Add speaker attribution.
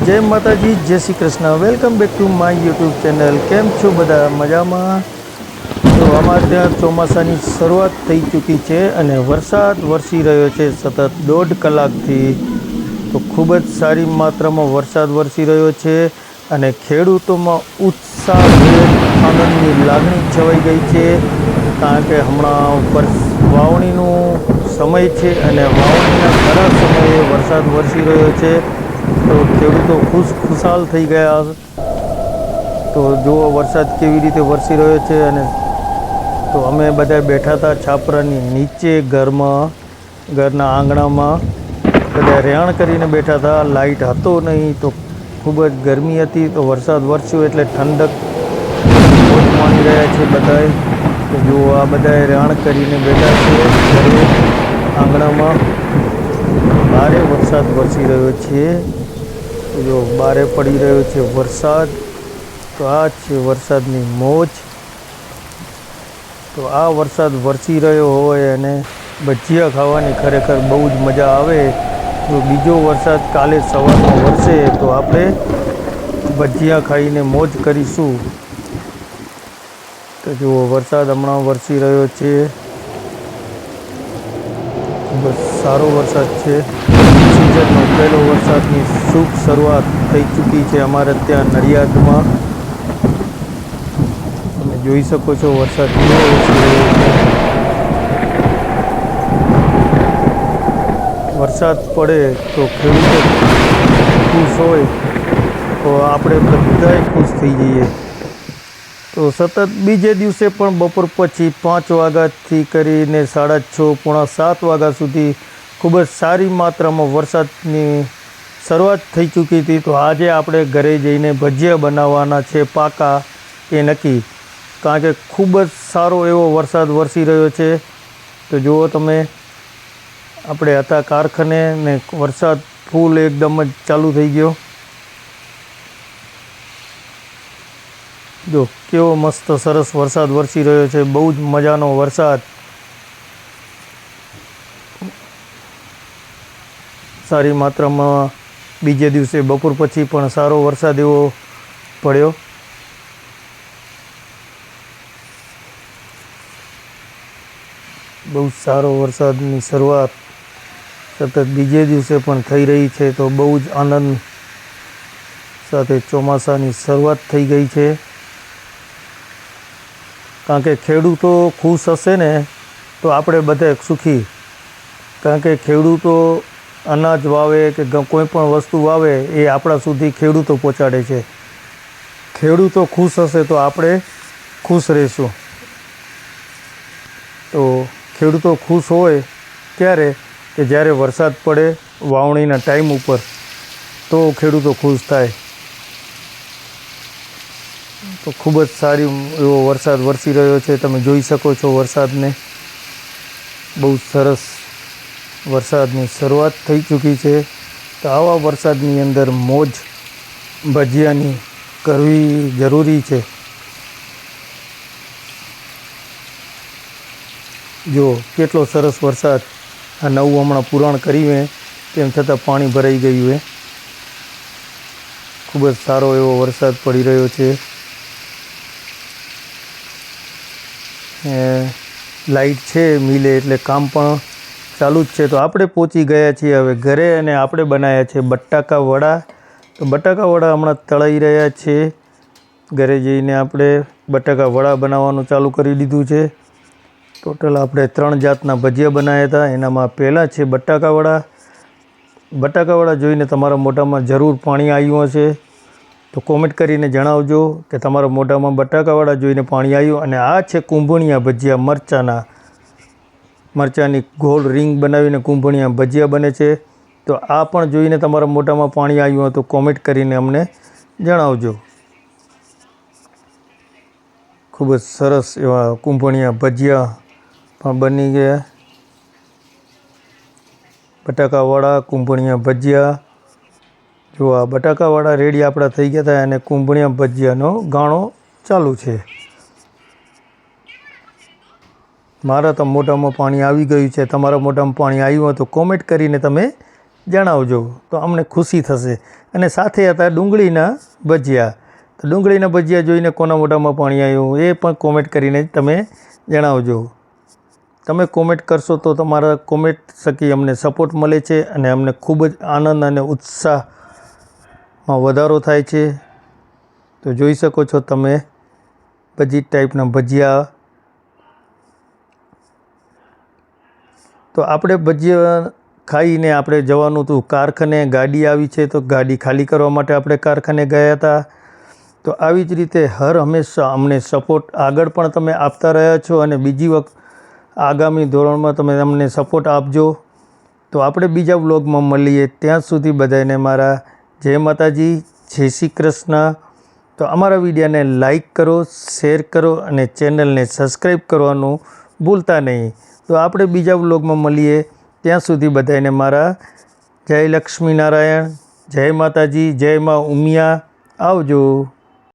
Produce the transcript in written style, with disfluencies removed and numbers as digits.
Speaker 1: जय माताजी, जय Shri Krishna. Welcome back to my YouTube channel. केम छो बधा मजामां? तो अमारे त्यां ચોમાસાની શરૂઆત થઈ ચૂકી છે અને વરસાદ વરસી રહ્યો છે સતત 1.5 કલાકથી। તો ખૂબ જ સારી માત્રામાં વરસાદ વરસી રહ્યો છે અને ખેડૂતોમાં ઉત્સાહભેર આનંદની લાગણી છવાઈ ગઈ છે, કારણ કે હમણાં વાવણીનો સમય છે અને વાવણીના ખરા સમયે વરસાદ વરસી રહ્યો છે। તો ખેડૂતો ખુશાલ થઈ ગયા। તો જુઓ વરસાદ કેવી રીતે વરસી રહ્યો છે। અને તો અમે બધા બેઠા હતા છાપરાની નીચે ઘરના આંગણામાં બધા રેણ કરીને બેઠા હતા। લાઇટ હતો નહીં તો ખૂબ જ ગરમી હતી। તો વરસાદ વરસ્યો એટલે ઠંડક મોજ માણી રહ્યા છે બધાએ। તો જુઓ આ બધાએ રેણ કરીને બેઠા છે ઘરે આંગણામાં। ભારે વરસાદ વરસી રહ્યો છે। જો બારે પડી રહ્યો છે વરસાદ। તો આ છે વરસાદની મોજ। તો આ વરસાદ વરસી રહ્યો હોય અને ભજીયા ખાવાની ખરેખર બહુ જ મજા આવે। જો બીજો વરસાદ કાલે સવારમાં વરસે તો આપણે ભજીયા ખાઈને મોજ કરીશું। તો જુઓ વરસાદ હમણાં વરસી રહ્યો છે, ખૂબ જ સારો વરસાદ છે। સિઝનનો પહેલો વરસાદની શુભ શરૂઆત થઈ ચૂકી છે અમારે ત્યાં નડિયાદમાં। તમે જોઈ શકો છો વરસાદ કેવો વરસી રહ્યો છે। વરસાદ પડે તો ખેડૂતો ખુશ હોય તો આપણે બધાય ખુશ થઈ જઈએ। તો સતત બીજે દિવસે પણ બપોર પછી 5 વાગ્યાથી કરીને 6:30 પોણા 7 વાગ્યા સુધી ખૂબ જ સારી માત્રામાં વરસાદની શરૂઆત થઈ ચૂકી હતી। તો આજે આપણે ઘરે જઈને ભજીયા બનાવવાના છે પાકા એ નક્કી, કારણ કે ખૂબ જ સારો એવો વરસાદ વરસી રહ્યો છે। તો જુઓ તમે, આપણે હતા કારખાને ને વરસાદ ફૂલ એકદમ જ ચાલુ થઈ ગયો। જો કેવો મસ્ત સરસ વરસાદ વરસી રહ્યો છે, બહુ જ મજાનો વરસાદ। સારી માત્રામાં બીજે દિવસે બપોર પછી પણ સારો વરસાદ એવો પડ્યો। બહુ સારો વરસાદની શરૂઆત સતત બીજે દિવસે પણ થઈ રહી છે। તો બહુ જ આનંદ સાથે ચોમાસાની શરૂઆત થઈ ગઈ છે, કારણ કે ખેડૂતો ખુશ હશે ને તો આપણે બધા સુખી। કારણ કે ખેડૂતો અનાજ વાવે કે કોઈ પણ વસ્તુ વાવે એ આપણા સુધી ખેડૂતો પહોંચાડે છે। ખેડૂતો ખુશ હશે તો આપણે ખુશ રહીશું। તો ખેડૂતો ખુશ હોય ત્યારે કે જ્યારે વરસાદ પડે વાવણીના ટાઈમ ઉપર, તો ખેડૂતો ખુશ થાય। તો ખૂબ જ સારી એવો વરસાદ વરસી રહ્યો છે, તમે જોઈ શકો છો વરસાદને। બહુ સરસ વરસાદની શરૂઆત થઈ ચૂકી છે। તો આવા વરસાદની અંદર મોજ ભજીયાની કરવી જરૂરી છે। જો કેટલો સરસ વરસાદ, આ નવું હમણાં પુરાણ કર્યું તેમ છતાં પાણી ભરાઈ ગયું છે। ખૂબ જ સારો એવો વરસાદ પડી રહ્યો છે। લાઇટ છે મિલે એટલે કામ પણ ચાલુ જ છે। તો આપણે પહોંચી ગયા છીએ હવે ઘરે અને આપણે બનાવ્યા છે બટાકા વડા। તો બટાકા વડા હમણાં તળાઈ રહ્યા છે। ઘરે જઈને આપણે બટાકા વડા બનાવવાનું ચાલુ કરી દીધું છે। ટોટલ આપણે 3 જાતના ભજીયા બનાવ્યા હતા। એનામાં પહેલાં છે બટાકા વડા। બટાકા વડા જોઈને તમારા મોઢામાં જરૂર પાણી આવ્યું હશે, તો કોમેન્ટ કરીને જણાવજો કે તમારા મોઢામાં બટાકાવાળા જોઈને પાણી આવ્યું। અને આ છે કુંભણિયા ભજીયા, મરચાંની ગોળ રીંગ બનાવીને કુંભણિયા ભજીયા બને છે। તો આ પણ જોઈને તમારા મોઢામાં પાણી આવ્યું હોય તો કોમેન્ટ કરીને અમને જણાવજો। ખૂબ જ સરસ એવા કુંભણિયા ભજીયા પણ બની ગયા। બટાકાવાળા કુંભણિયા ભજીયા, જો આ બટાકાવાળા રેડી આપણા થઈ ગયા હતા અને કુંભણિયા ભજીયાનો ગાણો ચાલુ છે। મારા તો મોઢામાં પાણી આવી ગયું છે, તમારા મોઢામાં પાણી આવ્યું હોય તો કોમેન્ટ કરીને તમે જણાવજો તો અમને ખુશી થશે. અને સાથે હતા ડુંગળીના ભજીયા. તો ડુંગળીના ભજીયા જોઈને કોના મોઢામાં પાણી આવ્યું એ પણ કોમેન્ટ કરીને તમે જણાવજો. તમે કોમેન્ટ કરશો તો તમારા કોમેન્ટ થકી અમને સપોર્ટ મળે છે અને અમને ખૂબ જ આનંદ અને ઉત્સાહમાં વધારો થાય છે. તો જોઈ શકો છો તમે બધી ટાઈપના ભજીયા. તો આપણે ભજીયા ખાઈને આપણે જવાનું હતું કારખાને. ગાડી આવી છે તો ગાડી ખાલી કરવા માટે આપણે કારખાને ગયા હતા. તો આવી જ રીતે હર હંમેશા અમને સપોર્ટ આગળ પણ તમે આપતા રહ્યા છો અને બીજી વખત આગામી ધોરણમાં તમે અમને સપોર્ટ આપજો. તો આપણે બીજા વ્લોગમાં મળીએ. ત્યાં સુધી બધાને મારા જય માતાજી, જય શ્રી કૃષ્ણ. તો અમારા વિડીયોને લાઈક કરો, શેર કરો અને ચેનલને સબસ્ક્રાઈબ કરવાનું ભૂલતા નહીં. તો આપણે બીજા વ્લોગમાં મળીએ. ત્યાં સુધી બધાને મારા જય લક્ષ્મીનારાયણ, જય માતાજી, જય મા ઉમિયા. આવજો.